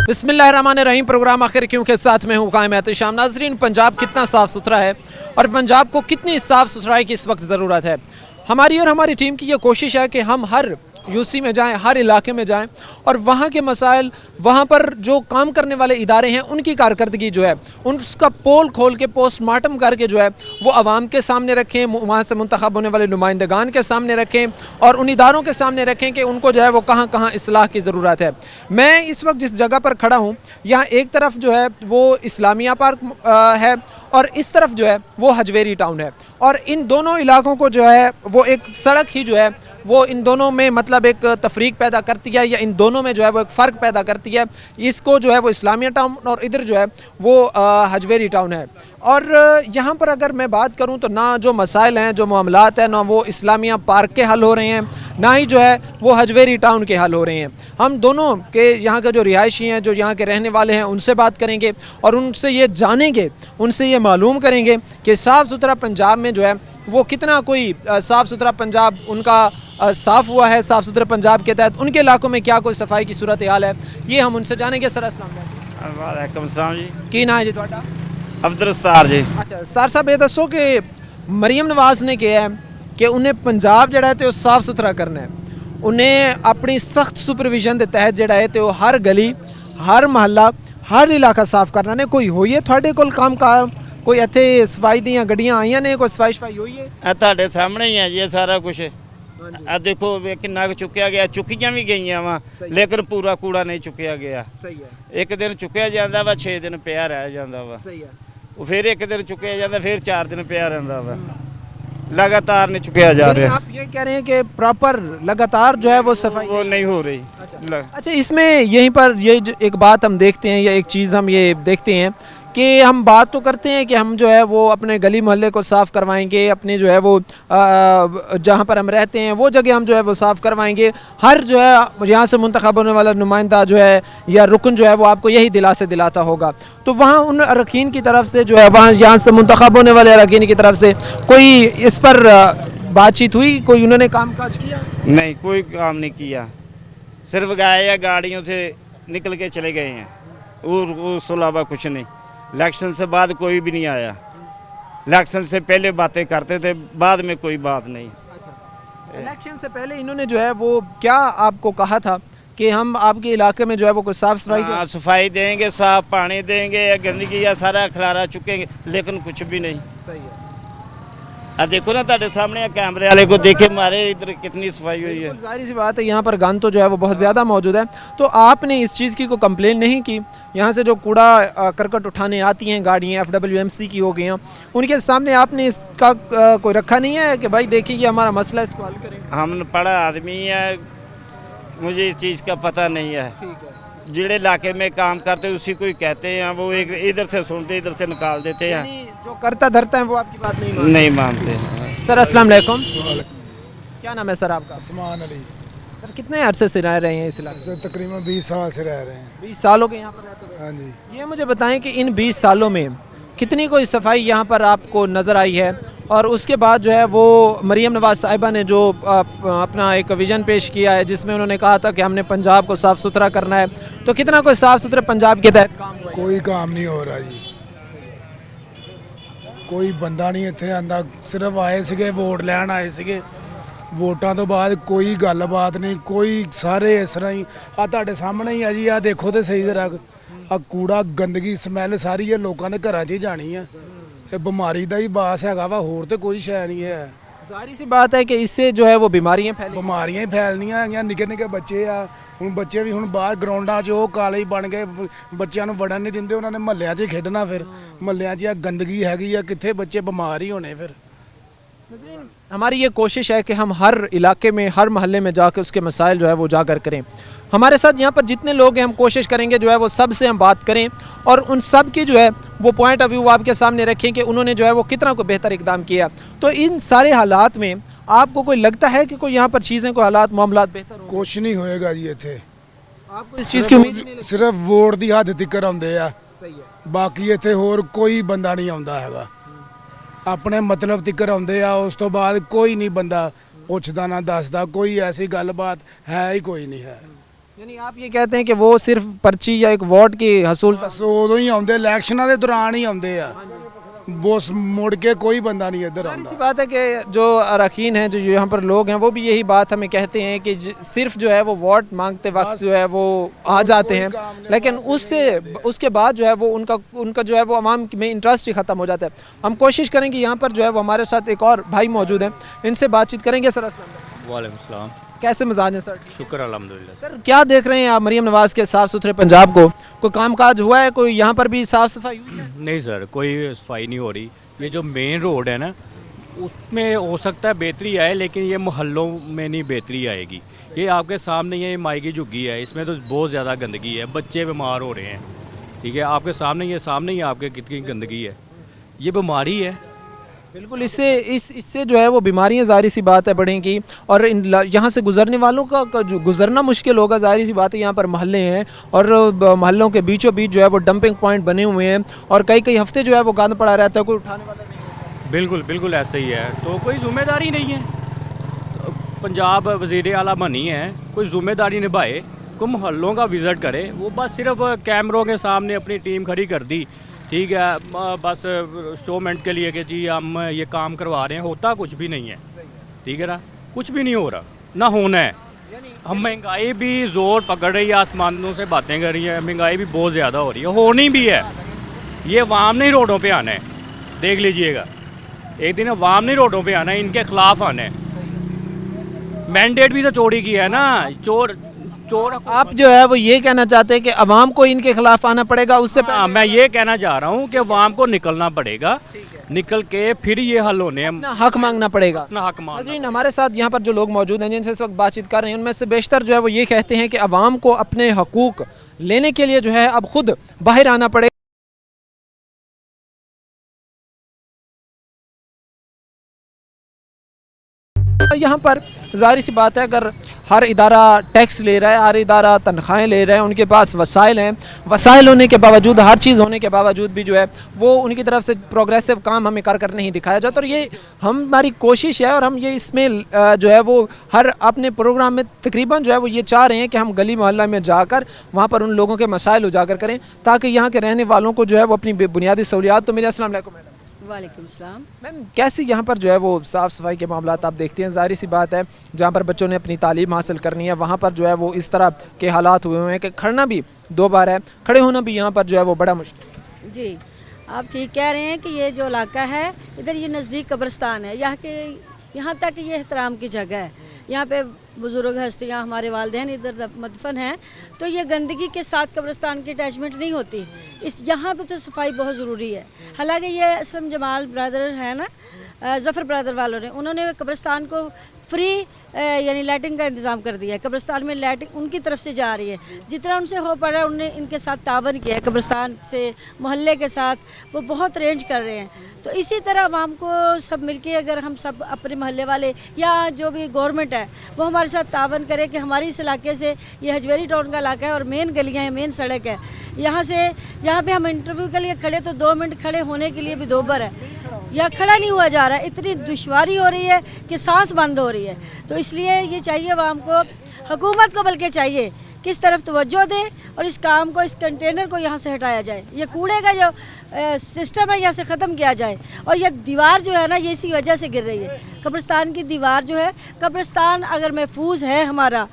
बिस्मिल्लाहिर्रहमानिर्रहीम। प्रोग्राम आखिर क्यों के साथ में हूँ कायम एहतिशाम। नाजरीन, पंजाब कितना साफ़ सुथरा है और पंजाब को कितनी साफ़ सुथराई की इस वक्त ज़रूरत है। हमारी और हमारी टीम की ये कोशिश है कि हम हर यूसी में जाएं, हर इलाके में जाएं और वहाँ के मसाइल, वहाँ पर जो काम करने वाले इदारे हैं उनकी कारकर्दगी जो है उसका पोल खोल के पोस्टमार्टम करके जो है वो आवाम के सामने रखें, वहाँ से मुंतखब होने वाले नुमाइंदगान के सामने रखें और उन इदारों के सामने रखें कि उनको जो है वो कहाँ कहाँ इस्लाह की ज़रूरत है। मैं इस वक्त जिस जगह पर खड़ा हूँ, यहाँ एक तरफ जो है वो इस्लामिया पार्क है और इस तरफ जो है वो हजवेरी टाउन है और इन दोनों इलाकों को जो है वो एक सड़क ही जो है वो इन दोनों में मतलब एक तफरीक पैदा करती है या इन दोनों में जो है वो एक फ़र्क पैदा करती है। इसको जो है वो इस्लामिया टाउन और इधर जो है वो हजवेरी टाउन है। और यहाँ पर अगर मैं बात करूँ तो ना जो मसाइल हैं, जो मामलात हैं, ना वो इस्लामिया पार्क के हल हो रहे हैं, ना ही जो है वो हजवेरी टाउन के हल हो रहे हैं। हम दोनों के यहाँ के जो रिहायशी हैं, जो यहाँ के रहने वाले हैं, उनसे बात करेंगे और उनसे ये जानेंगे, उनसे ये मालूम करेंगे कि साफ़ सुथरा पंजाब में जो है वो कितना कोई साफ़ सुथरा पंजाब उनका साफ़ हुआ है। साफ़ सुथरे पंजाब के तहत उनके इलाकों में क्या कोई सफाई की सूरत हाल है, ये हम उनसे जानेंगे। सर अस्सलाम वालेकुम सलाम जी। की ना है जी ਤੁਹਾਡਾ? अब्दुल सत्तार जी। अच्छा सतार साहब, ये दसो कि मरीम नवाज ने कहा है कि उन्हें पंजाब जड़ा है तो साफ़ सुथरा करना है। उन्हें अपनी सख्त सुपरविजन के तहत जड़ा है तो हर गली, हर महल्ला, हर इलाका साफ़ करना ने। कोई होई है थोड़े कोल काम कार, कोई इत्थे सफाई दियां गड्डियां आईयां ने, कोई सफाई शफाई होई है? ਤੁਹਾਡੇ सामने ही है जी सारा कुछ। आ देखो किन्ना चुकया गया, चुकियां भी गई वा लेकिन पूरा कूड़ा नहीं चुकया गया। सही है। एक दिन चुकया जाता वा, 6 दिन पिया रह जाता वा। सही है। फिर एक दिन चुकया जाता, फिर 4 दिन पिया रहता वा। लगातार नहीं चुकया जा रहा। आप ये कह रहे हैं कि प्रॉपर लगातार जो है वो सफाई वो नहीं हो रही। अच्छा, इसमें यहीं पर ये एक बात हम देखते हैं या एक चीज़ हम ये देखते हैं कि हम बात तो करते हैं कि हम जो है वो अपने गली मोहल्ले को साफ़ करवाएंगे, अपने जो है वो जहाँ पर हम रहते हैं वो जगह हम जो है वो साफ़ करवाएंगे। हर जो है यहाँ से मुंतखब होने वाला नुमाइंदा जो है या रुकन जो है वो आपको यही दिलाता होगा। तो वहाँ उन अरकान की तरफ से जो है वहाँ यहाँ से मुंतखब होने वाले अरकान की तरफ से कोई इस पर बातचीत हुई, कोई उन्होंने काम काज किया? नहीं, कोई काम नहीं किया। सिर्फ गए या गाड़ियों से निकल के चले गए हैं और उसके अलावा कुछ नहीं। इलेक्शन से बाद कोई भी नहीं आया। इलेक्शन से पहले बातें करते थे, बाद में कोई बात नहीं। अच्छा, इलेक्शन से पहले इन्होंने जो है वो क्या आपको कहा था कि हम आपके इलाके में जो है वो कोई साफ सफाई सफाई देंगे, साफ पानी देंगे, या गंदगी या सारा खलारा चुकेंगे, लेकिन कुछ भी नहीं। सही है। अब देखो ना तेरे सामने कैमरे वाले को देखे मारे, इधर कितनी सफाई हुई है। जाहिर सी बात है यहाँ पर गंद तो जो है वो बहुत ज़्यादा मौजूद है। तो आपने इस चीज़ की कोई कंप्लेन नहीं की? यहाँ से जो कूड़ा करकट उठाने आती हैं गाड़ियाँ, FWMC की हो गई हैं, उनके सामने आपने इसका कोई रखा नहीं है कि भाई देखिए ये हमारा मसला, इसको हल करें? हम पढ़ा आदमी है, मुझे इस चीज़ का पता नहीं है। ठीक है। जिले इलाके में काम करते उसी को ही कहते हैं, वो एक इधर से सुनते इधर से निकाल देते हैं। जो करता धरता है वो आपकी बात नहीं मानते। सर अस्सलाम वालेकुम, क्या नाम है सर आपका? उस्मान अली। सर कितने अरसे से रह रहे हैं इस इलाके में? तकरीबन 20 साल से रह रहे हैं। 20 सालों के यहाँ पर रहते हैं? हाँ जी। ये मुझे बताएं कि इन 20 सालों में कितनी कोई सफाई यहाँ पर आपको नज़र आई है? और उसके बाद जो है वो मरीम नवाज साहिबा ने जो अपना एक विज़न पेश किया है जिसमें उन्होंने कहा था कि हमने पंजाब को साफ़ सुथरा करना है, तो कितना कोई साफ़ सुथरे पंजाब के तहत काम हुआ है? कोई काम नहीं हो रहा जी। कोई बंदा नहीं इत्थे आंदा, सिर्फ आए सीगे वोट लैन आए सीगे। वोटां तो बाद कोई गलबात नहीं, कोई सारे इस तरह ही आ तुहाडे सामने ही है जी। आ देखो तो सही जरा, आ कूड़ा गंदगी स्मैल सारी है लोगों के घरां 'च ही जानी है। ये बीमारी का ही बास है वा, होर तो कोई शै नहीं है। जाहिर सी बात है कि इससे जो है वो बीमारियाँ बीमारियां ही फैलनियां हैं। निक्के निक्के बच्चे आ, हुण बच्चे भी हुण बाहर ग्राउंडां 'च वो काले बन गए, बच्चों को वड़न नहीं दिंदे, उन्होंने महल्लियां 'च खेडना। फिर महल्लियां 'च गंदगी हैगी है, कित्थे बच्चे बीमार ही होने। फिर हमारी ये कोशिश है कि हम हर इलाके में, हर महल्ले में जाकर उसके मसाइल जो है वो उजागर करें। हमारे साथ यहाँ पर जितने लोग हैं हम कोशिश करेंगे जो है वो सब से हम बात करें और उन सब की जो है वो पॉइंट ऑफ व्यू आपके सामने रखें कि उन्होंने जो है वो कितना को बेहतर इकदाम किया। तो इन सारे हालात में आपको कोई लगता है कि कोई यहाँ पर चीज़ें, को हालात मामला बेहतर हो? कुछ नहीं होएगा जी इत्थे। आपको इस चीज़ की उम्मीद नहीं लगती? सिर्फ वोट की हद तक आउंदे आ, सही है। बाकी इत्थे होर कोई बंदा नहीं आउंदा हैगा। अपने मतलब तक आउंदे आ, उस तो बाद कोई नहीं बंदा पुछदा ना दसदा, कोई ऐसी गलबात है ही कोई नहीं है। यानी आप ये कहते हैं कि वो सिर्फ पर्ची या एक वोट की हसूल ਬਸ ਉਦੋਂ ਹੀ ਆਉਂਦੇ ਇਲੈਕਸ਼ਨਾਂ ਦੇ ਦੌਰਾਨ ਹੀ ਆਉਂਦੇ ਆ ਬਸ ਮੁੜ ਕੇ ਕੋਈ ਬੰਦਾ ਨਹੀਂ ਇੱਧਰ ऐसी ਆਉਂਦਾ बात है कि जो अरकान हैं, जो यहाँ पर लोग हैं, वो भी यही बात हमें कहते हैं कि सिर्फ जो है वो वोट मांगते वक्त जो है वो आ जाते हैं, लेकिन उसके बाद जो है वो उनका जो है वो अवाम में इंटरेस्ट ही ख़त्म हो जाता है। हम कोशिश करेंगे, यहाँ पर जो है वो हमारे साथ एक और भाई मौजूद हैं, इनसे बातचीत करेंगे। सर वालेकुम सलाम। कैसे मिजाज हैं सर? शुक्र अल्हम्दुलिल्लाह। सर क्या देख रहे हैं आप मरीम नवाज़ के साफ़ सुथरे पंजाब को? कोई कामकाज हुआ है, कोई यहाँ पर भी साफ़ सफाई हुई है? नहीं सर, कोई सफाई नहीं हो रही। ये जो मेन रोड है ना, उसमें हो सकता है बेहतरी आए, लेकिन ये मोहल्लों में नहीं बेहतरी आएगी। ये आपके सामने ये माई की झुग्गी है, इसमें तो बहुत ज़्यादा गंदगी है, बच्चे बीमार हो रहे हैं। ठीक है, आपके सामने ही आपके कितनी गंदगी है, ये बीमारी है। बिल्कुल, इससे जो है वो बीमारियां ज़ाहिर सी बात है बढ़ेंगी, और यहाँ से गुजरने वालों का जो गुजरना मुश्किल होगा। ज़ाहिर सी बात है, यहाँ पर मोहल्ले हैं और मोहल्लों के बीचों बीच जो है वो डंपिंग पॉइंट बने हुए हैं, और कई हफ्ते जो है वो गंद पड़ा रहता है, कोई उठाने वाला नहीं होता। बिल्कुल ऐसा ही है। तो कोई जिम्मेदारी नहीं है, पंजाब वज़ीर आला बनी है, कोई जिम्मेदारी निभाए, कोई मोहल्लों का विज़िट करे। वो बस सिर्फ कैमरों के सामने अपनी टीम खड़ी कर दी, ठीक है, बस शोमेंट के लिए कि जी हम ये काम करवा रहे हैं, होता कुछ भी नहीं है। ठीक है ना, कुछ भी नहीं हो रहा, ना होना है। हम महंगाई भी ज़ोर पकड़ रही है, आसमानों से बातें कर रही है, महंगाई भी बहुत ज़्यादा हो रही है, होनी भी है। ये अवाम ने रोडों पे आना है, देख लीजिएगा, एक दिन अवाम ने रोडों पे आना है, इनके खिलाफ आना है। मैंडेट भी तो चोरी किया है ना, चोर आप जो है वो ये कहना चाहते हैं कि अवाम को इनके खिलाफ आना पड़ेगा? उससे हाँ, मैं ये कहना चाह रहा हूँ कि अवाम को निकलना पड़ेगा, निकल के फिर ये हल होने हैं, अपना हक मांगना पड़ेगा। अपना हक मांगना। नाज़रीन, हमारे साथ यहाँ पर जो लोग मौजूद हैं, जिनसे इस वक्त बातचीत कर रहे हैं, उनमें से बेशतर जो है वो ये कहते हैं कि अवाम को अपने हकूक़ लेने के लिए जो है अब खुद बाहर आना पड़ेगा। यहाँ पर ज़ाहिर सी बात है, अगर हर इदारा टैक्स ले रहा है, हर इदारा तनख्वाहें ले रहा है, उनके पास वसाइल हैं, वसाइल होने के बावजूद, हर चीज़ होने के बावजूद भी जो है वो उनकी तरफ से प्रोग्रेसिव काम हमें कर नहीं दिखाया जाता। और ये हमारी कोशिश है, और हम ये इसमें जो है वो हर अपने प्रोग्राम में तकरीबन जो है वो ये चाह रहे हैं कि हम गली मोहल्ला में जाकर वहाँ पर उन लोगों के मसाइल उजागर करें, ताकि यहाँ के रहने वालों को जो है वो अपनी बुनियादी सहूलियात तो मिले। अस्सलाम वालेकुम मैडम। वालेकुम सलाम। मैम, कैसे यहाँ पर जो है वो साफ़ सफाई के मामला आप देखते हैं? ज़ाहिर सी बात है, जहाँ पर बच्चों ने अपनी तालीम हासिल करनी है, वहाँ पर जो है वो इस तरह के हालात हुए हुए हैं कि खड़ना भी 2 बार है, खड़े होना भी यहाँ पर जो है वो बड़ा मुश्किल है। जी, आप ठीक कह रहे हैं कि ये जो इलाका है, इधर ये नज़दीक कब्रिस्तान है, यहाँ तक ये एहतराम की जगह है। यहाँ पे बुज़ुर्ग हस्तियाँ, हमारे वालिदैन इधर मदफन हैं, तो ये गंदगी के साथ कब्रिस्तान की अटैचमेंट नहीं होती। यहाँ पे तो सफाई बहुत ज़रूरी है। हालांकि ये असलम जमाल ब्रदर है ना, ज़फ़र ब्रदर वालों ने, उन्होंने कब्रिस्तान को फ्री यानी लाइटिंग का इंतज़ाम कर दिया है। कब्रिस्तान में लाइटिंग उनकी तरफ से जा रही है, जितना उनसे हो पा रहा है उन्होंने इनके साथ तावन किया है, कब्रिस्तान से मोहल्ले के साथ वो बहुत अरेंज कर रहे हैं। तो इसी तरह आवाम को सब मिलके, अगर हम सब अपने मोहल्ले वाले या जो भी गवर्नमेंट है वो हमारे साथ तावन करे कि हमारी इस इलाके से, ये हजवेरी टाउन का इलाका है और मेन गलियाँ हैं, मेन सड़क है, यहाँ पे हम इंटरव्यू के लिए खड़े तो 2 मिनट खड़े होने के लिए भी 2 बार है, या खड़ा नहीं हुआ जा रहा है, इतनी दुश्वारी हो रही है कि सांस बंद हो रही है। तो इसलिए ये चाहिए आवाम को, हुकूमत को बल्कि चाहिए किस तरफ तवज्जो दे और इस काम को, इस कंटेनर को यहाँ से हटाया जाए, ये कूड़े का जो सिस्टम है यहाँ से ख़त्म किया जाए। और ये दीवार जो है ना, ये इसी वजह से गिर रही है, कब्रिस्तान की दीवार जो है। कब्रिस्तान अगर महफूज है हमारा,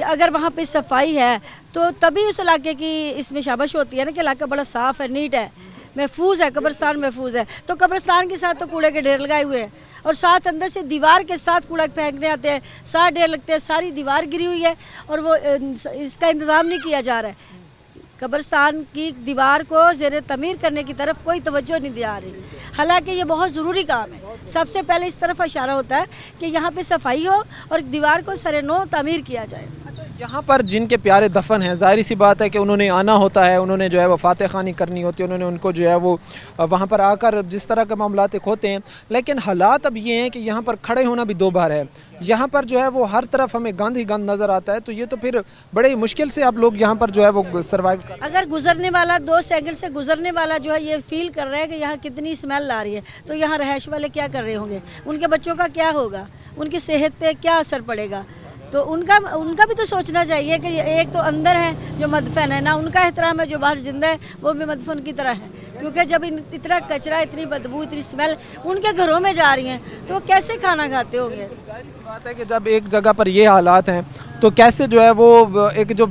अगर वहाँ पे सफाई है, तो तभी उस इलाके की इसमें शाबाश होती है ना कि इलाका बड़ा साफ़ है, नीट है, महफूज है, कब्रिस्तान महफूज है। तो कब्रिस्तान के साथ तो कूड़े के ढेर लगाए हुए हैं, और साथ अंदर से दीवार के साथ कूड़ा फेंकने आते हैं, साथ ढेर लगते हैं, सारी दीवार गिरी हुई है और वो इसका इंतज़ाम नहीं किया जा रहा है। कब्रिस्तान की दीवार को ज़ेर तमीर करने की तरफ कोई तवज्जो नहीं दिया रही, हालांकि ये बहुत ज़रूरी काम है। सबसे पहले इस तरफ इशारा होता है कि यहाँ पे सफाई हो और दीवार को सरे-नौ तमीर किया जाए। यहाँ पर जिनके प्यारे दफन हैं, ज़ाहिर सी बात है कि उन्होंने आना होता है, उन्होंने जो है वो फातह खानी करनी होती है, उन्होंने उनको जो है वो वहाँ पर आकर जिस तरह के मामलात होते हैं। लेकिन हालात अब ये हैं कि यहाँ पर खड़े होना भी 2 बार है, यहाँ पर जो है वो हर तरफ हमें गंद ही गंद नज़र आता है। तो ये तो फिर बड़े मुश्किल से आप लोग यहाँ पर जो है वो सर्वाइव कर। अगर गुजरने वाला 2 सेकंड से गुजरने वाला जो है ये फील कर रहा है कि यहाँ कितनी स्मेल आ रही है, तो यहाँ रहायश वाले क्या कर रहे होंगे, उनके बच्चों का क्या होगा, उनकी सेहत पे क्या असर पड़ेगा। तो उनका भी तो सोचना चाहिए कि एक तो अंदर है जो मदफन है, ना उनका एहतराम है, जो बाहर जिंदा है वो भी मदफन की तरह है। क्योंकि जब इतना कचरा, इतनी बदबू, इतनी स्मेल उनके घरों में जा रही हैं तो वो कैसे खाना खाते होंगे। जाहिर सी बात है कि जब एक जगह पर ये हालात हैं तो कैसे जो है वो एक जो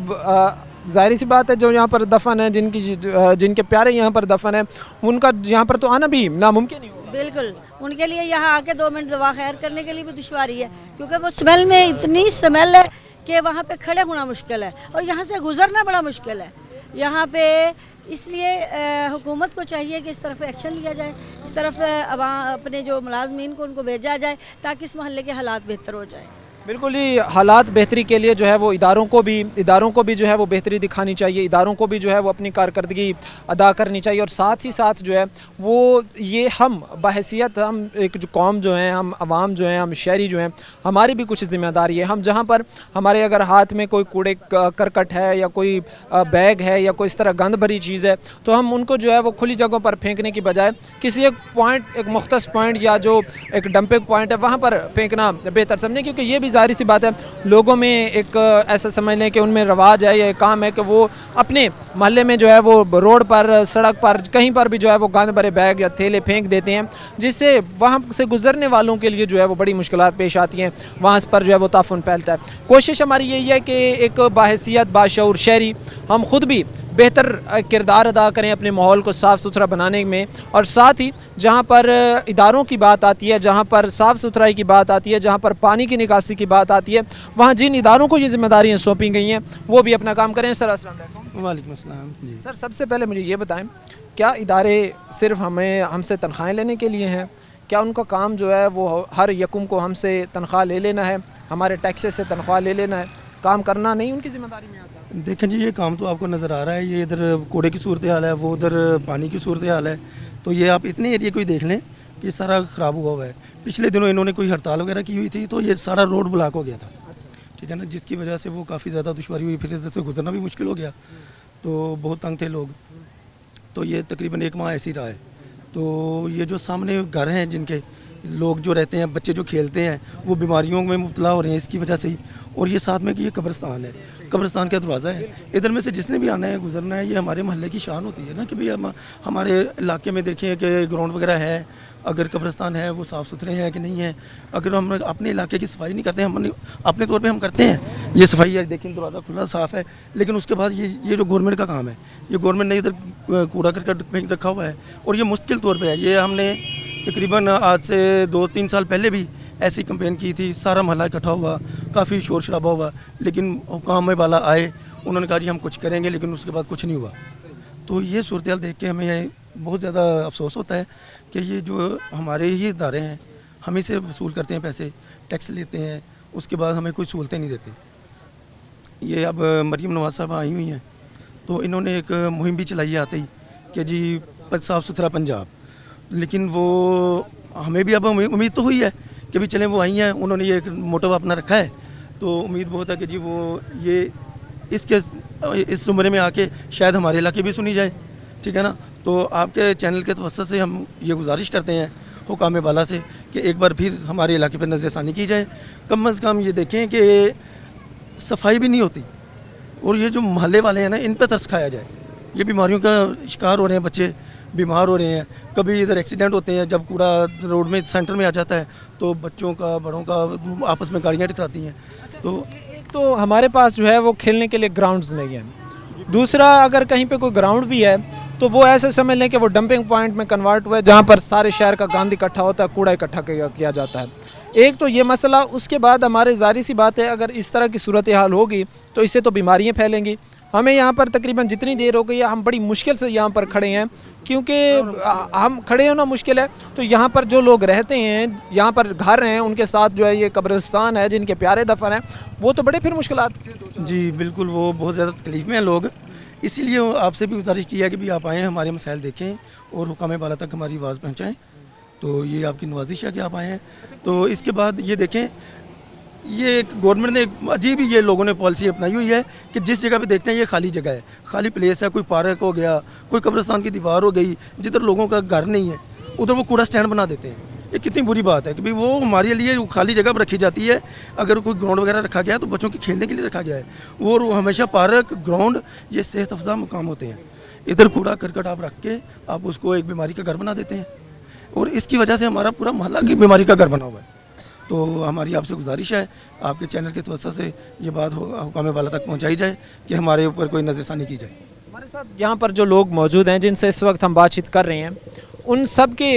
जाहिर सी बात है जो यहाँ पर दफन है, जिनके प्यारे यहाँ पर दफन है, उनका यहाँ पर तो आना भी नामुमकिन ही होगा। बिल्कुल, उनके लिए यहाँ आके 2 मिनट दुआ खैर करने के लिए भी दुश्वारी है, क्योंकि वो स्मेल में इतनी स्मेल है कि वहाँ पे खड़े होना मुश्किल है और यहाँ से गुजरना बड़ा मुश्किल है यहाँ पे। इसलिए हुकूमत को चाहिए कि इस तरफ एक्शन लिया जाए, इस तरफ अपने जो मुलाजमीन को उनको भेजा जाए ताकि इस मोहल्ले के हालात बेहतर हो जाए। बिल्कुल ही हालात बेहतरी के लिए जो है वो इदारों को भी जो है वो बेहतरी दिखानी चाहिए, इदारों को भी जो है वो अपनी कारकर्दगी अदा करनी चाहिए। और साथ ही साथ जो है वो ये हम बहैसियत हम एक जो कौम जो है, हम आवाम जो हैं, हम शहरी जो हैं, हमारी भी कुछ ज़िम्मेदारी है। हम जहाँ पर हमारे अगर हाथ में कोई कूड़े करकट है या कोई बैग है या कोई इस तरह गंद भरी चीज़ है तो हम उनको जो है वो खुली जगहों पर फेंकने की बजाय किसी एक पॉइंट, एक मुख्तस पॉइंट या जो एक डंपिंग पॉइंट है वहाँ पर फेंकना बेहतर समझें। क्योंकि ये भी जाहिर सी बात है लोगों में एक ऐसा समझ लें कि उनमें रवाज है या काम है कि वो अपने मोहल्ले में जो है वो रोड पर, सड़क पर, कहीं पर भी जो है वो गंद भरे बैग या थैले फेंक देते हैं, जिससे वहाँ से गुजरने वालों के लिए जो है वो बड़ी मुश्किलात पेश आती हैं, वहाँ पर जो है वो ताफुन फैलता है। कोशिश हमारी यही है कि एक बाहैसियत बाशऊर शहरी हम खुद भी बेहतर किरदार अदा करें अपने माहौल को साफ़ सुथरा बनाने में। और साथ ही जहाँ पर इदारों की बात आती है, जहाँ पर साफ़ सुथराई की बात आती है, जहाँ पर पानी की निकासी की बात आती है, वहाँ जिन इदारों को ये जिम्मेदारियाँ सौंपी गई हैं वो भी अपना काम करें। सर अस्सलाम वालेकुम। वालेकुम अस्सलाम जी। सर सबसे पहले मुझे ये बताएं, क्या इदारे सिर्फ हमसे तनख्वाहें लेने के लिए हैं? क्या उनका काम जो है वो हर यकुम को हमसे तनख्वाह ले लेना है, हमारे टैक्सेस से तनख्वाह ले लेना है, काम करना नहीं उनकी ज़िम्मेदारी में आता है? देखें जी, ये काम तो आपको नज़र आ रहा है, ये इधर कूड़े की सूरत हाल है, वो उधर पानी की सूरत हाल है। तो ये आप इतने एरिया को ही देख लें कि सारा ख़राब हुआ है। पिछले दिनों इन्होंने कोई हड़ताल वगैरह की हुई थी तो ये सारा रोड ब्लॉक हो गया था, ठीक है ना, जिसकी वजह से वो काफ़ी ज़्यादा दुश्वारी हुई, फिर इधर से गुजरना भी मुश्किल हो गया, तो बहुत तंग थे लोग। तो ये तकरीबन 1 माह ऐसे ही रहा है। तो ये जो सामने घर हैं जिनके लोग जो रहते हैं, बच्चे जो खेलते हैं, वो बीमारियों में मुब्तला हो रहे हैं इसकी वजह से ही। और ये साथ में कि ये कब्रिस्तान है, कब्रिस्तान का दरवाज़ा है, इधर में से जिसने भी आना है गुजरना है, ये हमारे महल्ले की शान होती है ना कि भाई हम हमारे इलाके में देखें कि ग्राउंड वगैरह है, अगर कब्रिस्तान है वो साफ़ सुथरे हैं कि नहीं है। अगर हम अपने इलाके की सफाई नहीं करते, हम अपने तौर पे हम करते हैं, ये सफाई है, देखें दरवाज़ा खुला साफ़ है, लेकिन उसके बाद ये जो गवर्नमेंट का काम है, ये गवर्नमेंट ने इधर कूड़ा करकट फेंक रखा हुआ है और ये मुश्किल तौर पर है। ये हमने तकरीबन आज से 2-3 साल पहले भी ऐसी कंपेन की थी, सारा महल्ला इकट्ठा हुआ, काफ़ी शोर शराबा हुआ, लेकिन हुकाम वाला आए, उन्होंने कहा जी हम कुछ करेंगे, लेकिन उसके बाद कुछ नहीं हुआ। तो ये सूरत हाल देख के हमें बहुत ज़्यादा अफसोस होता है कि ये जो हमारे ही इदारे हैं हम ही से वसूल करते हैं पैसे, टैक्स लेते हैं, उसके बाद हमें कोई सहूलतें नहीं देते। ये अब मरीम नवाज साहब आई हुई हैं तो इन्होंने एक मुहिम भी चलाई आते ही कि जी साफ़ सुथरा पंजाब, लेकिन वो हमें भी अब उम्मीद तो हुई है कि भी चलें, वो आई हैं, उन्होंने ये एक मोटो अपना रखा है, तो उम्मीद बहुत है कि जी वो ये इस उम्र में आके शायद हमारे इलाके भी सुनी जाए, ठीक है ना। तो आपके चैनल के तवस्सुत से हम ये गुजारिश करते हैं हुकाम बाला से कि एक बार फिर हमारे इलाके पर नज़रसानी की जाए। कम अज़ कम ये देखें कि सफाई भी नहीं होती और ये जो मोहल्ले वाले हैं ना, इन पर तरस खाया जाए। ये बीमारियों का शिकार हो रहे हैं, बच्चे बीमार हो रहे हैं, कभी इधर एक्सीडेंट होते हैं, जब कूड़ा रोड में सेंटर में आ जाता है तो बच्चों का, बड़ों का आपस में गाड़ियाँ टकराती हैं। तो एक तो हमारे पास जो है वो खेलने के लिए ग्राउंड्स नहीं है, दूसरा अगर कहीं पे कोई ग्राउंड भी है तो वो ऐसे समझ लें कि वो डंपिंग पॉइंट में कन्वर्ट हुआ है जहाँ पर सारे शहर का गंद इकट्ठा होता है, कूड़ा इकट्ठा किया जाता है। एक तो ये मसला, उसके बाद हमारे ज़ाहिर सी बात है अगर इस तरह की सूरत हाल होगी तो इससे तो बीमारियाँ फैलेंगी। हमें यहाँ पर तकरीबन जितनी देर हो गई है हम बड़ी मुश्किल से यहाँ पर खड़े हैं, क्योंकि हम खड़े होना मुश्किल है, तो यहाँ पर जो लोग रहते हैं, यहाँ पर घर हैं, उनके साथ जो है ये कब्रिस्तान है जिनके प्यारे दफन हैं, वो तो बड़े फिर मुश्किलात से। जी बिल्कुल, वो बहुत ज़्यादा तकलीफ में हैं लोग, इसीलिए आपसे भी गुजारिश की है कि भी आप आएँ, हमारे मसाइल देखें और हुकाम बाला तक हमारी आवाज़ पहुँचाएँ। तो ये आपकी नवाजिश है कि आप आए हैं। तो इसके बाद ये देखें, ये गवर्नमेंट ने अजीब ही ये लोगों ने पॉलिसी अपनाई हुई है कि जिस जगह पे देखते हैं ये खाली जगह है, खाली प्लेस है, कोई पार्क हो गया, कोई कब्रिस्तान की दीवार हो गई, जिधर लोगों का घर नहीं है उधर वो कूड़ा स्टैंड बना देते हैं। ये कितनी बुरी बात है कि भाई वो हमारे लिए खाली जगह पर रखी जाती है। अगर कोई ग्राउंड वगैरह रखा गया है तो बच्चों के खेलने के लिए रखा गया है, वो हमेशा पार्क ग्राउंड ये सेहत अफजा मुकाम होते हैं। इधर कूड़ा करकट आप रख के आप उसको एक बीमारी का घर बना देते हैं, और इसकी वजह से हमारा पूरा मोहल्ला की बीमारी का घर बना हुआ है। तो हमारी आपसे गुजारिश है आपके चैनल के तवज्जो से ये बात हुकाम वाला तक पहुँचाई जाए कि हमारे ऊपर कोई नज़रसानी की जाए। हमारे साथ यहाँ पर जो लोग मौजूद हैं जिनसे इस वक्त हम बातचीत कर रहे हैं, उन सब के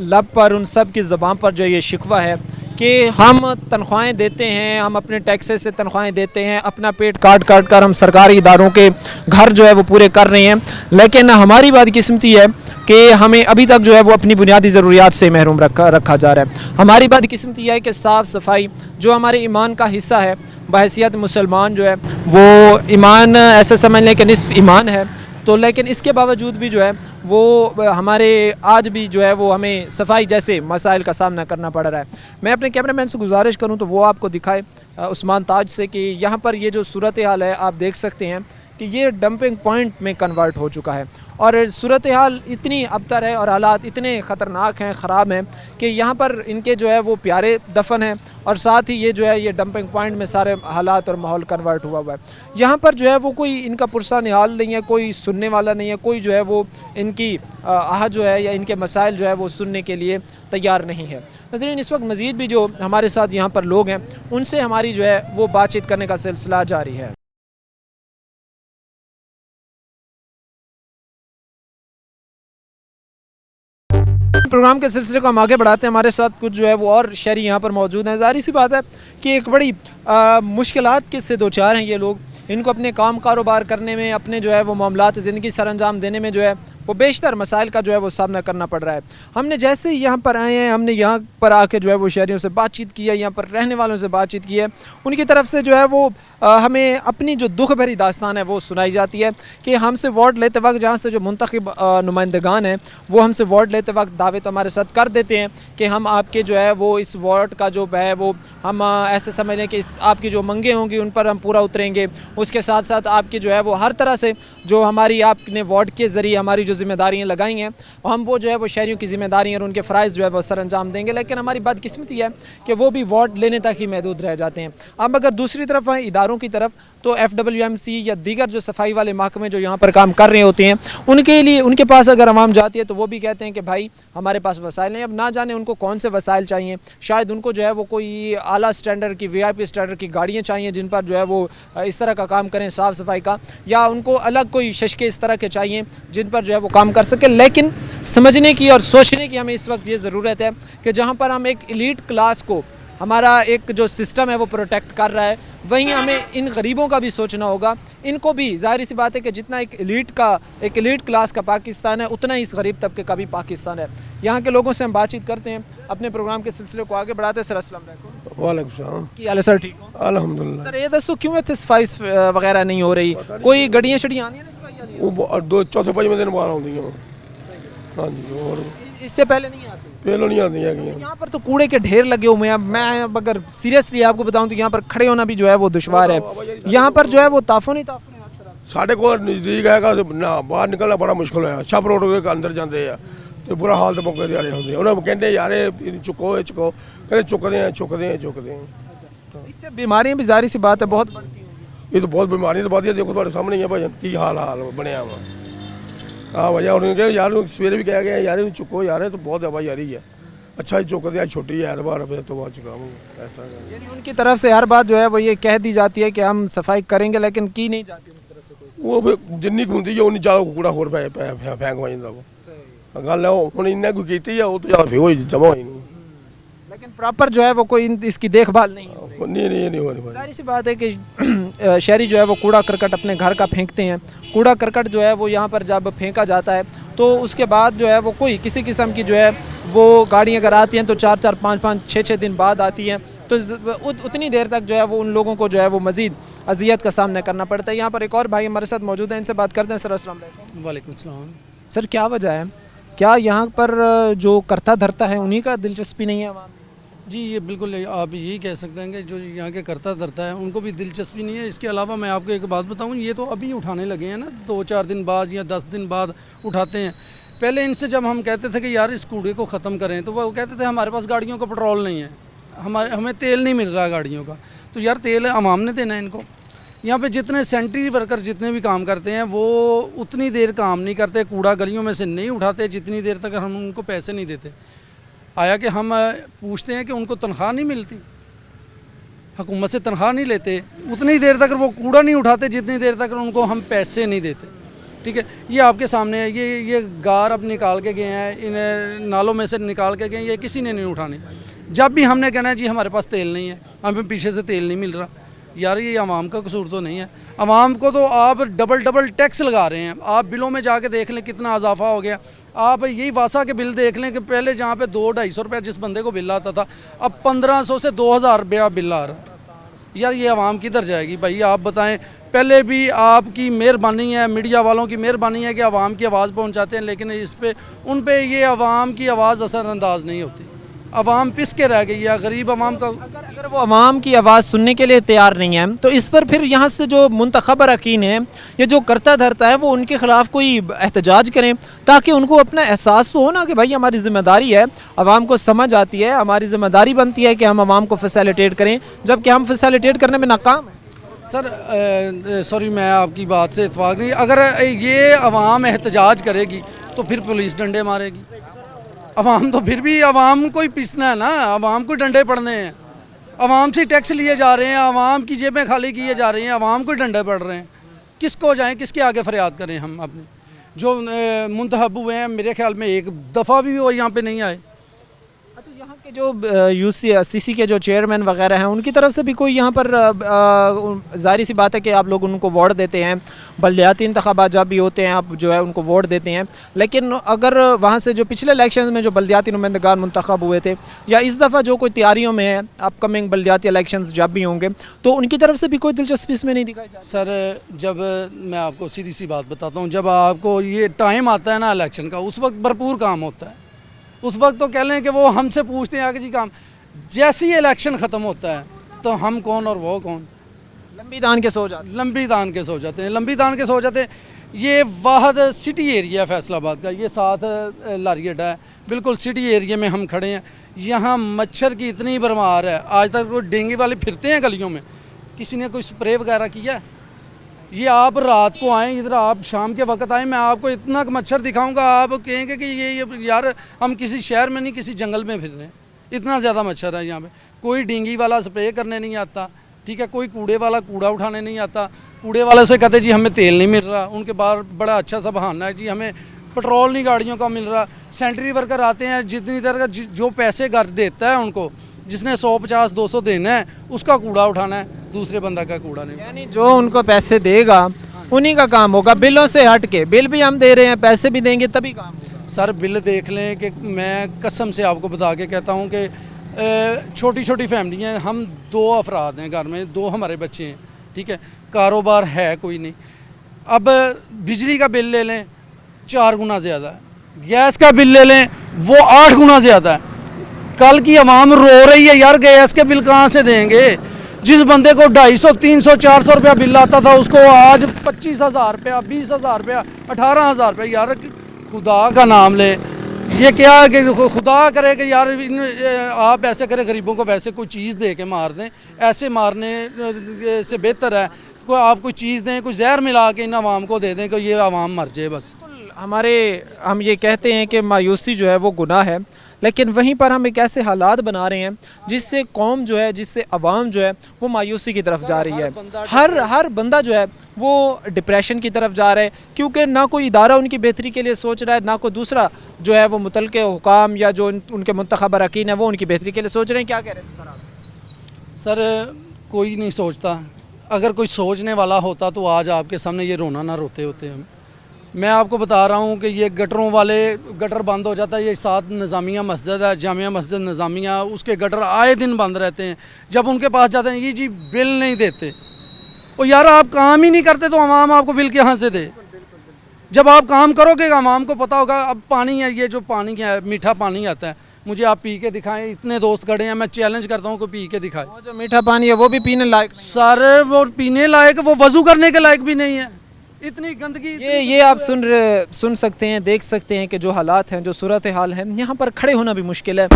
लब पर, उन सब की ज़बान पर जो ये शिकवा है कि हम तनख्वाहें देते हैं, हम अपने टैक्सेस से तनख्वाहें देते हैं, अपना पेट काट काट कर हम सरकारी इदारों के घर जो है वो पूरे कर रहे हैं, लेकिन हमारी बदकिस्मती है कि हमें अभी तक जो है वो अपनी बुनियादी ज़रूरियात से महरूम रखा जा रहा है। हमारी बदकिस्मती है कि साफ़ सफाई जो हमारे ईमान का हिस्सा है, बहैसियत मुसलमान जो है वो ईमान ऐसे समझ लें कि निस्फ ईमान है, तो लेकिन इसके बावजूद भी जो है वो हमारे आज भी जो है वो हमें सफाई जैसे मसाइल का सामना करना पड़ रहा है। मैं अपने कैमरामैन से गुजारिश करूं तो वो आपको दिखाए उस्मान ताज से कि यहाँ पर ये जो सूरत हाल है आप देख सकते हैं कि ये डंपिंग पॉइंट में कन्वर्ट हो चुका है, और सूरत हाल इतनी अबतर है और हालात इतने ख़तरनाक हैं, ख़राब हैं कि यहाँ पर इनके जो है वो प्यारे दफन हैं, और साथ ही ये जो है ये डंपिंग पॉइंट में सारे हालात और माहौल कन्वर्ट हुआ हुआ है। यहाँ पर जो है वो कोई इनका पुरसा निहाल नहीं है, कोई सुनने वाला नहीं है, कोई जो है वो इनकी आह जो है या इनके मसाइल जो है वो सुनने के लिए तैयार नहीं है। नज़रीन, इस वक्त मज़ीद भी जो हमारे साथ यहाँ पर लोग हैं उनसे हमारी जो है वो बातचीत करने का सिलसिला जारी है। प्रोग्राम के सिलसिले को हम आगे बढ़ाते हैं। हमारे साथ कुछ जो है वो और शहरी यहाँ पर मौजूद हैं। ज़ाहिर सी बात है कि एक बड़ी मुश्किलात के से दो चार हैं ये लोग। इनको अपने काम कारोबार करने में, अपने जो है वो मामलात ज़िंदगी सर अंजाम देने में जो है वो बेशतर मसाइल का जो है वो सामना करना पड़ रहा है। हमने जैसे ही यहाँ पर आए हैं, हमने यहाँ पर आके जो है वो शहरियों से बातचीत की है, यहाँ पर रहने वालों से बातचीत की है, उनकी तरफ से जो है वो हमें अपनी जो दुख भरी दास्तान है वो सुनाई जाती है कि हमसे वोट लेते वक्त जहाँ से जो मुंतखब नुमाइंदगान हैं वो हमसे वोट लेते वक्त दावे तो हमारे साथ कर देते हैं कि हम आपके जो है वो इस वोट का जो है वो हम ऐसे समझ लें कि इस आपकी जो मंगें होंगी उन पर हम पूरा उतरेंगे। उसके साथ साथ आपकी जो है वो हर तरह से जो हमारी आपने वोट के ज़रिए हमारी जो जिम्मेदारियाँ लगाई हैं हम वो जो है वो शहरियों की जिम्मेदारियाँ और उनके फ़राइज़ जो है वो सर अंजाम देंगे। लेकिन हमारी बदकिस्मती है कि वो भी वोट लेने तक ही महदूद रह जाते हैं। अब अगर दूसरी तरफ आए इदारों की तरफ तो FWMC या दीगर जो सफाई वाले महकमे जो यहाँ पर काम कर रहे होते हैं उनके लिए उनके पास अगर आवाम जाती है तो वो भी कहते हैं कि भाई हमारे पास वसाइल नहीं। अब ना जाने उनको कौन से वसाइल चाहिए, शायद उनको जो है वो कोई आला स्टैंडर्ड की VIP स्टैंडर्ड की गाड़ियाँ चाहिए जिन पर जो है वो इस तरह का काम करें साफ़ सफाई का, या उनको अलग कोई शशके इस तरह के चाहिए जिन पर जो है वो काम कर सके। लेकिन समझने की और सोचने की हमें इस वक्त ये ज़रूरत है कि जहाँ पर हम एक एलीट क्लास को हमारा एक जो सिस्टम है वो प्रोटेक्ट कर रहा है, वहीं हमें इन गरीबों का भी सोचना होगा। इनको भी जाहिर सी बात है कि जितना एक एलीट क्लास का पाकिस्तान है उतना ही इस गरीब तबके का भी पाकिस्तान है। यहाँ के लोगों से हम बातचीत करते हैं, अपने प्रोग्राम के सिलसिले को आगे बढ़ाते हैं। सर अस्सलाम वालेकुम। वालेकुम सलाम। की हाल है सर? ठीक हो? अल्हम्दुलिल्लाह। सर ये दसो क्यों इतने सफाई वगैरह नहीं हो रही? कोई गड्डियाँ शड़ियाँ आनी है? वो दो चौथे पंजवें दिन बाहर आउंदी हैं। हाँ जी, और इससे पहले नहीं आती? पहले नहीं आती है। यहाँ पर तो कूड़े के ढेर लगे हुए हैं। मैं अगर सीरियसली आपको बताऊं तो यहाँ पर खड़े होना भी जो है वो दुश्वार है। यहाँ पर जो है वो ताफुन ही ताफुन है हर तरफ। साढ़े को नज़दीक है ना, बाहर निकलना बड़ा मुश्किल है। छप रोड के अंदर जाते हैं तो बुरा हाल तो मौके दिहाड़े होंगे। उन्हें कहते यार चुको चुको, कहते चुकते हैं। इससे बीमारियाँ भी जाहिर सी बात है बहुत बढ़ती हैं। ये तो बहुत बीमारी तो बात है, देखो तुम्हारे सामने ही है भाई की हाल बनया वा। हाँ भैया उन्होंने कहा यार सवेरे भी कह गया यार चुको यार, तो बहुत हवा यारी है। अच्छा ही चुकते हैं, छोटी है एतबार तो बहुत चुका हूँ ऐसा। यानी उनकी तरफ से हर बात जो है वो ये कह दी जाती है कि हम सफाई करेंगे, लेकिन की नहीं जाती उनकी तरफ से कोई। वो जिन्नी होंगी है उन्नी ज़्यादा कूड़ा होर फेंक हो जाता वो गल है। उन्हें इन्ना कोई की है वो तो ज़्यादा हो जमा हो। लेकिन प्रॉपर जो है वो कोई इसकी देखभाल नहीं हो रही। नहीं हो रही। जाहिर सी बात है कि शहरी जो है वो कूड़ा करकट अपने घर का फेंकते हैं। कूड़ा करकट जो है वो यहाँ पर जब फेंका जाता है तो उसके बाद जो है वो कोई किसी किस्म की जो है वो गाड़ियाँ अगर आती हैं तो 4-4, 5-5, 6-6 दिन बाद आती हैं, तो उतनी देर तक जो है वो उन लोगों को जो है वो मज़ीद अजियत का सामना करना पड़ता है। यहाँ पर एक और भाई हमारे साथ मौजूद हैं, इनसे बात करते हैं। सर अस्सलाम वालेकुम। वालेकुम सलाम। सर क्या वजह है, क्या यहाँ पर जो करता धरता है उन्हीं का दिलचस्पी नहीं है आवाम? जी ये बिल्कुल आप यही कह सकते हैं कि जो यहाँ के करता धरता है उनको भी दिलचस्पी नहीं है। इसके अलावा मैं आपको एक बात बताऊँ, ये तो अभी उठाने लगे हैं ना, 2-4 दिन बाद या 10 दिन बाद उठाते हैं। पहले इनसे जब हम कहते थे कि यार इस कूड़े को ख़त्म करें, तो वो कहते थे हमारे पास गाड़ियों का पेट्रोल नहीं है, हमें तेल नहीं मिल रहा गाड़ियों का। तो यार तेल आवाम ने देना है इनको। यहाँ पे जितने सेंट्री वर्कर जितने भी काम करते हैं वो उतनी देर काम नहीं करते, कूड़ा गलियों में से नहीं उठाते जितनी देर तक हम उनको पैसे नहीं देते। आया कि हम पूछते हैं कि उनको तनख्वाह नहीं मिलती, हुकूमत से तनख्वाह नहीं लेते, उतनी देर तक वो कूड़ा नहीं उठाते जितनी देर तक उनको हम पैसे नहीं देते। ठीक है, ये आपके सामने है, ये गार अब निकाल के गए हैं, इन नालों में से निकाल के गए, ये किसी ने नहीं उठाने। जब भी हमने कहना है जी हमारे पास तेल नहीं है, हमें पीछे से तेल नहीं मिल रहा, यार ये आवाम का कसूर तो नहीं है। आवाम को तो आप डबल टैक्स लगा रहे हैं। आप बिलों में जाके देख लें कितना इजाफा हो गया। आप यही वासा के बिल देख लें कि पहले जहाँ पे 200-250 रुपये जिस बंदे को बिल आता था, अब 1500 से 2000 रुपया बिल आ रहा है। यार ये आवाम किधर जाएगी भाई, आप बताएं। पहले भी आपकी मेहरबानी है, मीडिया वालों की मेहरबानी है कि आवाम की आवाज़ पहुँचाते हैं, लेकिन इस पे उन पे ये आवाम की आवाज़ असरअंदाज नहीं होती। आवाम पिस के रह गई है, गरीब आवाम का। अगर वो आवाम की आवाज़ सुनने के लिए तैयार नहीं है, तो इस पर फिर यहाँ से जो मुंतखब अरकान है, ये जो करता धरता है, वो उनके ख़िलाफ़ कोई एहतजाज करें, ताकि उनको अपना एहसास तो हो ना कि भाई हमारी ज़िम्मेदारी है, आवाम को समझ आती है, हमारी ज़िम्मेदारी बनती है कि हम आवाम को फैसिलिटेट करें, जबकि हम फैसिलिटेट करने में नाकाम हैं। सर सॉरी, मैं आपकी बात से इत्तेफाक नहीं। अगर ये आवाम एहतजाज करेगी तो फिर पुलिस डंडे मारेगी। आवाम तो फिर भी आवाम को ही पिसना है ना, आवाम को डंडे पड़ने हैं। आवाम से टैक्स लिए जा रहे हैं, आवाम की जेबें खाली किए जा रही हैं, आवाम को ही डंडे पड़ रहे हैं। किसको जाएं, किसके आगे फरियाद करें हम अपने? जो मुंतहब हुए हैं, मेरे ख्याल में एक दफ़ा भी वो यहाँ पे नहीं आए। अच्छा, यहाँ के जो CC के जो चेयरमैन वगैरह हैं, उनकी तरफ से भी कोई यहाँ पर ज़ाहिर सी बात है कि आप लोग उनको वोट देते हैं, बल्दियाती इंतखाबात जब भी होते हैं आप जो है उनको वोट देते हैं, लेकिन अगर वहाँ से जो पिछले इलेक्शन में जो बल्दियाती नुमाइंदगान मुंतखब हुए थे, या इस दफ़ा जो कोई तैयारियों में है अपकमिंग बल्दियाती इलेक्शन जब भी होंगे, तो उनकी तरफ से भी कोई दिलचस्पी इसमें नहीं दिखाई जाती? सर, जब मैं आपको सीधी सी बात बताता हूँ, जब आपको ये टाइम आता है ना इलेक्शन का, उस वक्त भरपूर काम होता है। उस वक्त तो कह लें कि वो हमसे पूछते हैं आगे जी काम। जैसे ही इलेक्शन ख़त्म होता है तो हम कौन और वो कौन, लंबी दान के सो जाते हैं। ये वाहद सिटी एरिया है फैसलाबाद का, ये साथ लारी अड्डा है, बिल्कुल सिटी एरिया में हम खड़े हैं। यहाँ मच्छर की इतनी भरमार है, आज तक वो डेंगू वाले फिरते हैं गलियों में, किसी ने कोई स्प्रे वगैरह किया है? ये आप रात को आएँ इधर, आप शाम के वक्त आएँ, मैं आपको इतना मच्छर दिखाऊंगा, आप कहेंगे कि ये यार हम किसी शहर में नहीं किसी जंगल में फिर रहे हैं, इतना ज़्यादा मच्छर है यहाँ पे। कोई डेंगू वाला स्प्रे करने नहीं आता, ठीक है, कोई कूड़े वाला कूड़ा उठाने नहीं आता। कूड़े वाले से कहते जी हमें तेल नहीं मिल रहा, उनके बाहर बड़ा अच्छा सा बहाना है जी हमें पेट्रोल नहीं गाड़ियों का मिल रहा। सेंट्री वर्कर आते हैं, जितनी देर का जो पैसे घर देता है उनको, जिसने 150-200 देना है, उसका कूड़ा उठाना है, दूसरे बंदा का कूड़ा नहीं। यानी जो उनको पैसे देगा उन्हीं का काम होगा, बिलों से हट के। बिल भी हम दे रहे हैं, पैसे भी देंगे तभी काम होगा। सर बिल देख लें कि मैं कसम से आपको बता के कहता हूँ कि छोटी छोटी फैमिली हैं, हम 2 अफराद हैं घर में, 2 हमारे बच्चे हैं, ठीक है, कारोबार है कोई नहीं। अब बिजली का बिल ले लें 4 गुना ज़्यादा है, गैस का बिल ले लें वो 8 गुना ज़्यादा है। कल की आवाम रो रही है यार गैस के बिल कहाँ से देंगे? जिस बंदे को 250, 300, 400 रुपया बिल आता था उसको आज 25,000 रुपया, 20,000 रुपया, 18,000 रुपया। यार खुदा का नाम ले, ये क्या है कि खुदा करे कि यार आप ऐसे करें, गरीबों को वैसे कोई चीज़ दे के मार दें, ऐसे मारने से बेहतर है कोई आप कोई चीज़ दें, कोई जहर मिला के इन आवाम को दे दें कि ये आवाम मर जाए बस। हम ये कहते हैं कि मायूसी जो है वो गुनाह है, लेकिन वहीं पर हम एक ऐसे हालात बना रहे हैं जिससे कौम जो है, जिससे आवाम जो है वो मायूसी की तरफ जा रही है। हर बंदा जो है वो डिप्रेशन की तरफ जा रहा है, क्योंकि ना कोई इदारा उनकी बेहतरी के लिए सोच रहा है, ना कोई दूसरा जो है वो मुतलके हुकाम या जो उनके मुंतखब अरकान है वो उनकी बेहतरी के लिए सोच रहे हैं। क्या कह रहे हैं सर आप? सर कोई नहीं सोचता। अगर कोई सोचने वाला होता तो आज आपके सामने ये रोना ना रोते होते हम। मैं आपको बता रहा हूँ कि ये गटरों वाले गटर बंद हो जाता है, ये साथ निज़ामिया मस्जिद है, जामिया मस्जिद निज़ामिया, उसके गटर आए दिन बंद रहते हैं। जब उनके पास जाते हैं ये जी बिल नहीं देते, और यार आप काम ही नहीं करते तो आवाम आपको बिल कहाँ से दे? जब आप काम करोगे आवाम को पता होगा। अब पानी है, ये जो पानी है मीठा पानी आता है, मुझे आप पी के दिखाएं। इतने दोस्त खड़े हैं, मैं चैलेंज करता हूँ कि पी के दिखाए। जो मीठा पानी है वो भी पीने लायक? सर वो पीने लायक, वो वज़ू करने के लायक भी नहीं है। इतनी गंदगी ये आप सुन सकते हैं, देख सकते हैं कि जो हालात हैं, जो सूरत हाल है, यहाँ पर खड़े होना भी मुश्किल है।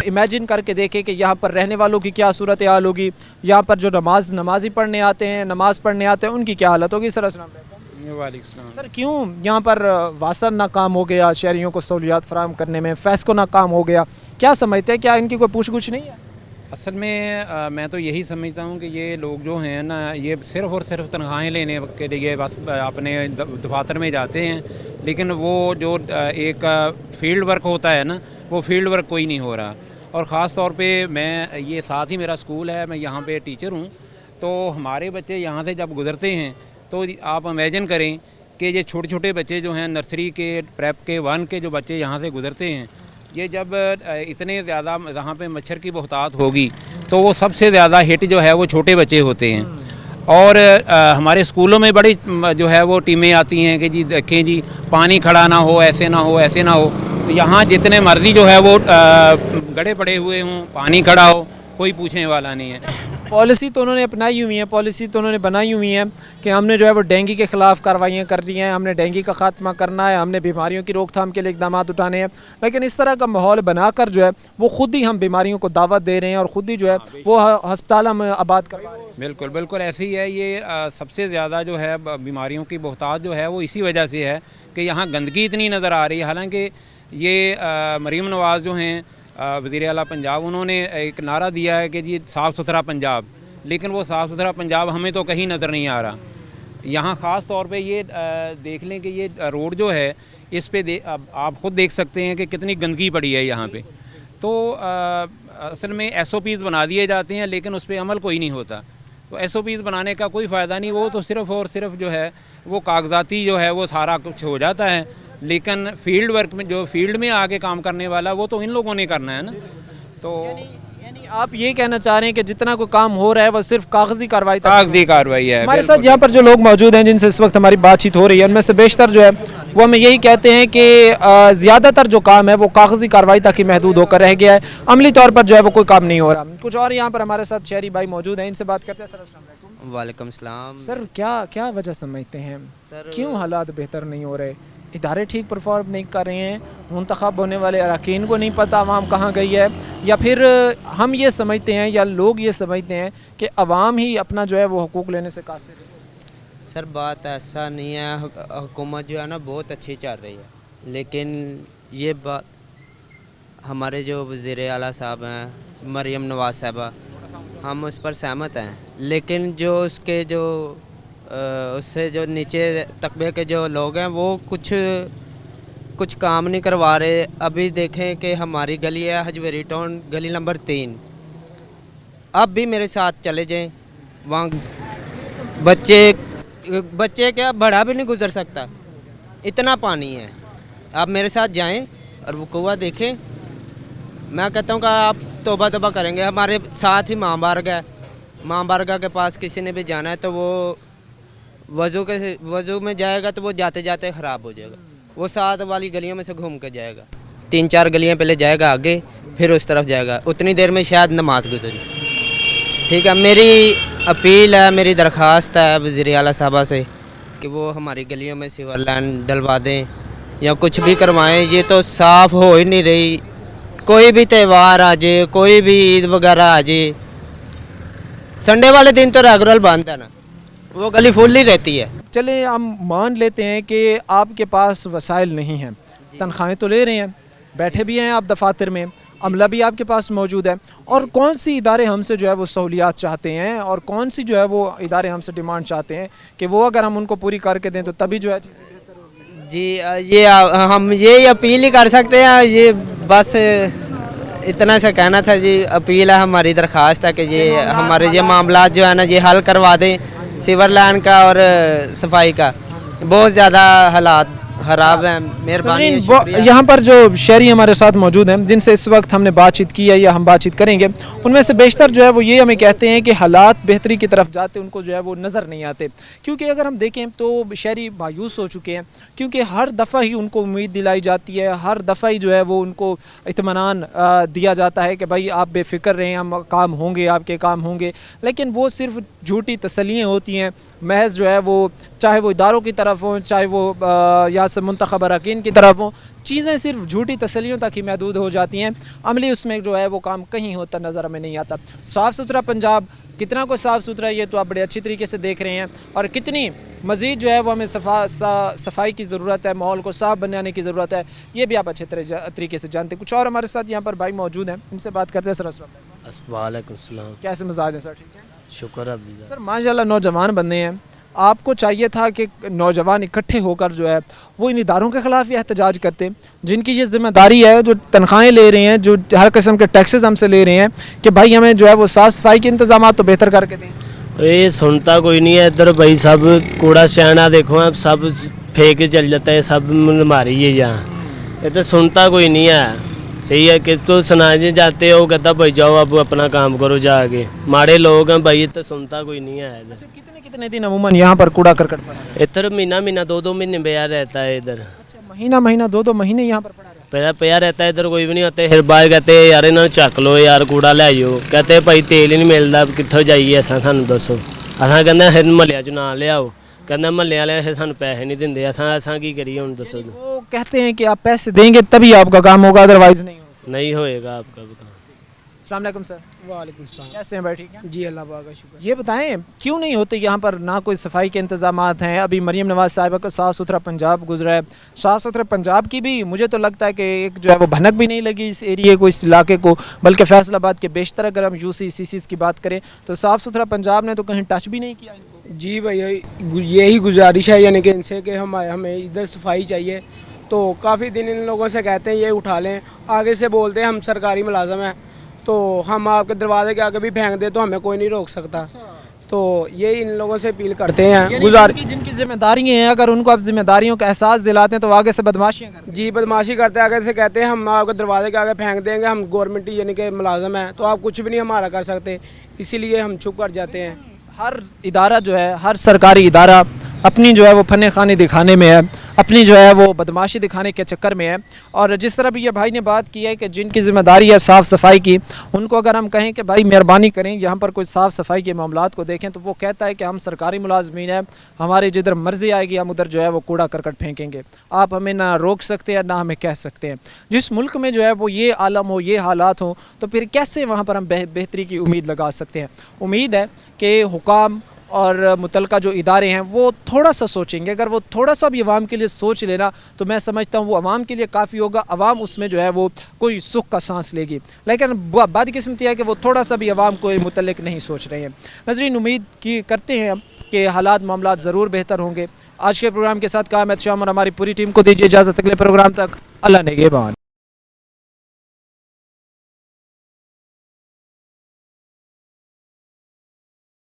इमेजिन करके देखें कि यहाँ पर रहने वालों की क्या सूरत हाल होगी, यहाँ पर जो नमाजी पढ़ने आते हैं, नमाज़ पढ़ने आते हैं, उनकी क्या हालत होगी। सर अस्सलाम वालेकुम। सर क्यों यहाँ पर वासन नाकाम हो गया, शहरियों को सहूलियात फराहम करने में फेस्को नाकाम हो गया, क्या समझते हैं, क्या इनकी कोई पूछ-गुछ नहीं है? असल में मैं तो यही समझता हूँ कि ये लोग जो हैं ना, ये सिर्फ़ और सिर्फ तनख्वाहें लेने के लिए बस अपने दफातर में जाते हैं, लेकिन वो जो एक फील्ड वर्क होता है ना, वो फील्ड वर्क कोई नहीं हो रहा। और ख़ास तौर पे मैं, ये साथ ही मेरा स्कूल है, मैं यहाँ पे टीचर हूँ, तो हमारे बच्चे यहाँ से जब गुज़रते हैं तो आप इमेजिन करें कि ये छोटे छोटे बच्चे जो हैं, नर्सरी के, प्रेप के, 1 के जो बच्चे यहाँ से गुज़रते हैं, ये जब इतने ज़्यादा जहाँ पे मच्छर की बहुतात होगी तो वो सबसे ज़्यादा हिट जो है वो छोटे बच्चे होते हैं। और हमारे स्कूलों में बड़ी जो है वो टीमें आती हैं कि जी देखें जी पानी खड़ा ना हो, ऐसे ना हो, ऐसे ना हो। तो यहाँ जितने मर्जी जो है वो गड़े पड़े हुए हों, पानी खड़ा हो, कोई पूछने वाला नहीं है। पॉलिसी तो उन्होंने अपनाई हुई है, पॉलिसी तो उन्होंने बनाई हुई है कि हमने जो है वो डेंगू के ख़िलाफ़ कार्रवाइयाँ कर रही हैं, हमने डेंगू का ख़ात्मा करना है, हमने बीमारियों की रोकथाम के लिए इक़दाम उठाने हैं। लेकिन इस तरह का माहौल बनाकर जो है वो ख़ुद ही हम बीमारियों को दावत दे रहे हैं और ख़ुद ही जो है वो हस्पताल हम आबाद करवा रहे हैं। बिल्कुल बिल्कुल ऐसे ही है। ये सबसे ज़्यादा जो है बीमारियों की बहुतात जो है वो इसी वजह से है कि यहाँ गंदगी इतनी नज़र आ रही है। हालाँकि ये मरीम नवाज़ जो हैं वज़ीर आला पंजाब, उन्होंने एक नारा दिया है कि जी साफ़ सुथरा पंजाब, लेकिन वो साफ़ सुथरा पंजाब हमें तो कहीं नज़र नहीं आ रहा। यहाँ ख़ास तौर पे ये देख लें कि ये रोड जो है इस पे आप ख़ुद देख सकते हैं कि कितनी गंदगी पड़ी है यहाँ पे। तो असल में SOPs बना दिए जाते हैं, लेकिन उस पर अमल कोई नहीं होता। तो SOPs बनाने का कोई फ़ायदा नहीं, वो तो सिर्फ़ और सिर्फ जो है वो कागजाती जो है वो सारा कुछ हो जाता है, लेकिन फील्ड वर्क में जो फील्ड में आके काम करने वाला वो तो इन लोगों ने करना है ना। तो यानी आप ये कहना चाह रहे हैं कि जितना कोई काम हो रहा है वो सिर्फ कागजी कार्रवाई है। हमारे साथ यहाँ पर जो लोग मौजूद हैं जिनसे इस वक्त हमारी बातचीत हो रही है, उनमें से बेशतर जो है वो हमें यही कहते हैं कि ज़्यादातर जो काम है वो कागजी कार्रवाई तक ही महदूद होकर रह गया है, अमली तौर पर जो है वो कोई काम नहीं हो रहा। कुछ और यहाँ पर हमारे साथ शहरी भाई मौजूद हैं, इनसे बात करते हैं। सर अस्सलाम वालेकुम। वालेकुम सलाम। सर क्या वजह समझते हैं, क्यों हालात बेहतर नहीं हो रहे? इदारे ठीक परफॉर्म नहीं कर रहे हैं, मुंतखब होने वाले अरकान को नहीं पता अवाम कहाँ गई है, या फिर हम ये समझते हैं या लोग ये समझते हैं कि अवाम ही अपना जो है वो हुकूक लेने से कासिर है? सर बात ऐसा नहीं है, हुकूमत जो है ना बहुत अच्छी चल रही है, लेकिन ये बात हमारे जो वज़ीर आला साहब हैं मरीम नवाज़ साहबा, हम उस पर सहमत हैं, लेकिन जो उसके जो उससे जो नीचे तकबे के जो लोग हैं वो कुछ काम नहीं करवा रहे। अभी देखें कि हमारी गली है हजवेरी टाउन, गली नंबर 3, अब भी मेरे साथ चले जाएं, वहाँ बच्चे क्या बड़ा भी नहीं गुजर सकता, इतना पानी है। आप मेरे साथ जाएं और वो कुआं देखें। मैं कहता हूँ कि आप तौबा करेंगे। हमारे साथ ही माँ बारगाह है, माँ बारगाह के पास किसी ने भी जाना है तो वो वज़ू में जाएगा तो वो जाते जाते ख़राब हो जाएगा, वो साथ वाली गलियों में से घूम कर जाएगा, 3-4 गलियां पहले जाएगा आगे, फिर उस तरफ जाएगा, उतनी देर में शायद नमाज गुजरी। ठीक है, मेरी अपील है, मेरी दरख्वास्त है वज़ीर आला साहबा से कि वो हमारी गलियों में सीवर लाइन डलवा दें या कुछ भी करवाएं। ये तो साफ़ हो ही नहीं रही, कोई भी त्यौहार आ जाए, कोई भी ईद वगैरह आ जाए, संडे वाले दिन तो रेगुलर बंद है ना, वो गली फुल ही रहती है। चले हम मान लेते हैं कि आपके पास वसाइल नहीं हैं, तनख्वाहें तो ले रहे हैं, बैठे भी हैं आप दफातर में, अमला भी आपके पास मौजूद है, और कौन सी इदारे हमसे जो है वो सहूलियात चाहते हैं और कौन सी जो है वो इदारे हमसे डिमांड चाहते हैं कि वो अगर हम उनको पूरी करके दें तो तभी जो है जी ये हम ये अपील ही कर सकते हैं। ये बस इतना सा कहना था जी, अपील है, हमारी दरख्वास्त है कि ये हमारे ये मामला जो है ना ये हल करवा दें, सीवर लाइन का और सफाई का। बहुत ज़्यादा हालात खराब है। मेहरबानी है, शुक्रिया। यहाँ पर जो शहरी हमारे साथ मौजूद हैं जिनसे इस वक्त हमने बातचीत की है या हम बातचीत करेंगे, उनमें से बेशतर जो है वो ये हमें कहते हैं कि हालात बेहतरी की तरफ जाते उनको जो है वो नज़र नहीं आते। क्योंकि अगर हम देखें तो शहरी मायूस हो चुके हैं, क्योंकि हर दफ़ा ही उनको उम्मीद दिलाई जाती है, हर दफ़ा ही जो है वो उनको इत्मीनान दिया जाता है कि भाई आप बेफिक्र रहें, हम काम होंगे, आपके काम होंगे। लेकिन वो सिर्फ झूठी तसल्लियाँ होती हैं, महज जो है वो चाहे वो इदारों की तरफ हो, चाहे वो यहाँ से मुंतखब अरकान की तरफ हो, चीज़ें सिर्फ झूठी तसल्लियों तक ही महदूद हो जाती हैं। अमली उसमें जो है वो काम कहीं होता नज़र हमें नहीं आता। साफ़ सुथरा पंजाब कितना को साफ़ सुथरा है ये तो आप बड़े अच्छी तरीके से देख रहे हैं, और कितनी मज़ीद जो है वो हमें सफाई की ज़रूरत है, माहौल को साफ़ बनाने की ज़रूरत है, ये भी आप अच्छे तरीके से जानते हैं। कुछ और हमारे साथ यहाँ पर भाई मौजूद हैं, इनसे बात करते हैं। सर वालेकुम सलाम। कैसे मिजाज है सर? ठीक है, शुक्र अल्लाह। सर माशाल्लाह नौजवान बंदे हैं, आपको चाहिए था कि नौजवान इकट्ठे होकर जो है वो इन इदारों के ख़िलाफ़ ये एहतजाज करते, जिनकी ये जिम्मेदारी है, जो तनख्वाहें ले रहे हैं, जो हर किस्म के टैक्सेस हमसे ले रहे हैं कि भाई हमें जो है वो साफ़ सफाई के इंतजाम तो बेहतर करके दें। ये सुनता कोई नहीं है इधर भाई, सब कूड़ा स्टैंड देखो अब सब फेंक के चल जाता है, सब मारी है यहाँ, ये तो सुनता कोई नहीं है। सही है कि तो सुनाने जाते हो, कहता भाई जाओ अब अपना काम करो जाके, माड़े लोग हैं भाई, तो सुनता कोई नहीं है इधर। कितने कितने दिन अमूमन यहाँ पर कूड़ा करकट पड़ा है? इधर महीना 2 महीने बेया रहता है इधर। महीना 2 महीने यहाँ पर पड़ा पया रहता है इधर, कोई भी नहीं होते। फिर बाद कहते यार इन्होंने चक लो यार कूड़ा ले आओ, कहते भाई तेल ही नहीं मिलता, कितों जाइए असा सानू दसो। असा कहते फिर महल्ले च ना लियाओ, कहना महल्ले वाले फिर सानू पैसे नहीं देंगे, असा की करिए हम दसो। वो कहते हैं कि आप पैसे देंगे तभी आपका काम होगा, अदरवाइज नहीं होएगा आपका काम। अस्सलाम वालेकुम सर। वालेकुम सलाम। कैसे हैं भाई? ठीक है जी, अल्लाह पाक का शुक्र। ये बताएं क्यों नहीं होते यहाँ पर, ना कोई सफाई के इंतजामात हैं? अभी मरीम नवाज साहिबा का साफ़ सुथरा पंजाब गुजरा है, साफ़ सुथरा पंजाब की भी मुझे तो लगता है कि एक जो है वो भनक भी नहीं लगी इस एरिए को, इस इलाके को, बल्कि फैसलाबाद के बेशतर अगर हम UCCs की बात करें तो साफ़ सुथरा पंजाब ने तो कहीं टच भी नहीं किया इनको। जी भैया, यही गुजारिश है यानी कि इनसे कि हमें इधर सफाई चाहिए। तो काफ़ी दिन इन लोगों से कहते हैं ये उठा लें, आगे से बोलते हैं हम सरकारी मुलाजम हैं, तो हम आपके दरवाजे के आगे भी फेंक दे तो हमें कोई नहीं रोक सकता। तो यही इन लोगों से अपील करते हैं। जिनकी जिम्मेदारियाँ हैं, अगर उनको आप जिम्मेदारियों का एहसास दिलाते हैं तो आगे से बदमाशियाँ करते हैं। जी, बदमाशी करते हैं, आगे से कहते हैं हम आपके दरवाजे के आगे फेंक देंगे, हम गवर्नमेंट यानी कि मुलाजम हैं, तो आप कुछ भी नहीं हमारा कर सकते, इसीलिए हम चुप कर जाते हैं। हर इदारा जो है, हर सरकारी इदारा अपनी जो है वो फन खानी दिखाने में है, अपनी जो है वो बदमाशी दिखाने के चक्कर में है। और जिस तरह भी ये भाई ने बात की है कि जिनकी ज़िम्मेदारी है साफ़ सफाई की, उनको अगर हम कहें कि भाई मेहरबानी करें यहाँ पर कोई साफ़ सफाई के मामलात को देखें, तो वो कहता है कि हम सरकारी मुलाजमीन हैं, हमारी जिधर मर्जी आएगी हम उधर जो है वो कूड़ा करकट फेंकेंगे, आप हमें ना रोक सकते हैं ना हमें कह सकते हैं। जिस मुल्क में जो है वो ये आलम हो, ये हालात हो, तो फिर कैसे वहाँ पर हम बेहतरी की उम्मीद लगा सकते हैं? उम्मीद है कि हुकाम और मुतलका जो इदारे हैं वो थोड़ा सा सोचेंगे। अगर वो थोड़ा सा भी अवाम के लिए सोच लेना तो मैं समझता हूँ वो अवाम के लिए काफ़ी होगा, अवाम उसमें जो है वो कोई सुख का सांस लेगी। लेकिन बदकिस्मती है कि वो थोड़ा सा भी अवाम को मुतल्लिक नहीं सोच रहे हैं। नाज़रीन, उम्मीद की करते हैं कि हालात मामलात ज़रूर बेहतर होंगे। आज के प्रोग्राम के साथ काम है शाम और हमारी पूरी टीम को दीजिए इजाज़त, अगले प्रोग्राम तक अल्लाह निगहबान।